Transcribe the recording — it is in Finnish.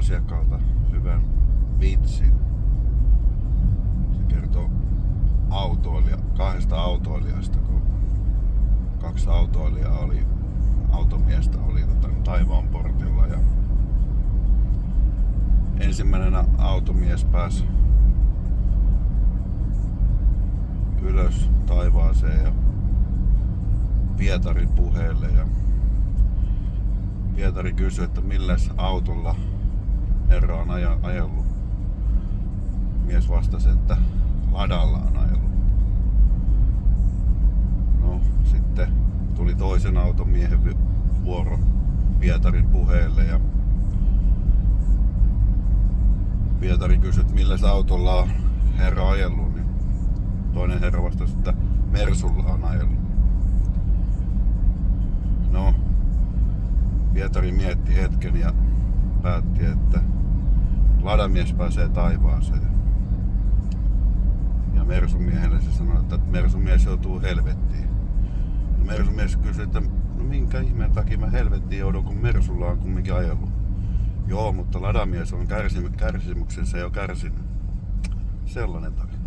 asiakkaalta hyvän vitsin. Se kertoo kahdesta autoilijasta, kun kaksi automiestä oli taivaan portilla ja ensimmäinen automies pääsi ylös taivaaseen ja Pietarin puheelle ja Pietari kysyi, että milläs autolla herra on ajellut. Mies vastasi, että Ladalla on ajellut. No, sitten tuli toisen automiehen vuoro Pietarin puheelle ja Pietari kysyi, että milläs autolla on herra ajellut, niin toinen herra vastasi, että Mersulla on ajellut. No, Pietari mietti hetken ja päätti, että Ladamies pääsee taivaaseen. Ja Mersumiehelle se sanoi, että Mersumies joutuu helvettiin. Ja Mersumies kysyi, että no minkä ihmeen takia mä helvettiin joudun, kun Mersulla on kumminkin ajellut. Joo, mutta Ladamies on kärsimyksensa jo kärsinyt. Sellainen tarina.